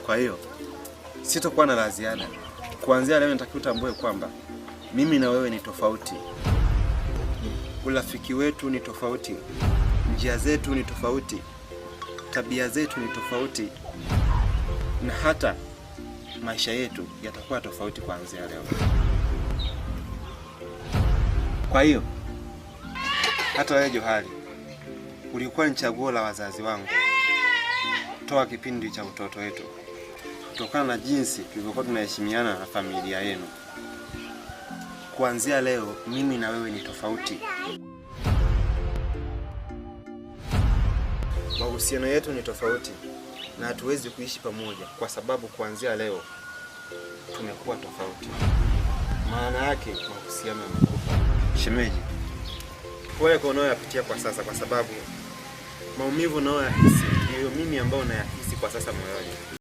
Kwa hiyo sitokuwa na la ziada. Kuanzia leo nitakiwa utambue kwamba mimi na wewe ni tofauti. Urafiki wetu ni tofauti. Njia zetu ni tofauti. Tabia zetu ni tofauti. Na hata maisha yetu yatakuwa tofauti kuanzia leo. Kwa hiyo hata wewe Johari, ulikuwa ni chaguo la wazazi wangu toa kipindi cha utoto wetu, kutokana na jinsi tulivyokuwa tunaheshimiana na familia yenu. Kuanzia leo mimi na wewe ni tofauti. Mahusiano yetu ni tofauti na hatuwezi kuishi pamoja kwa sababu kuanzia leo tumekuwa tofauti. Maana yake mahusiano yamekufa. Shemeji, pole kwa unayoyapitia kwa sasa, kwa sababu maumivu unayoyahisi ndio mimi ambao nayahisi kwa sasa moyoni.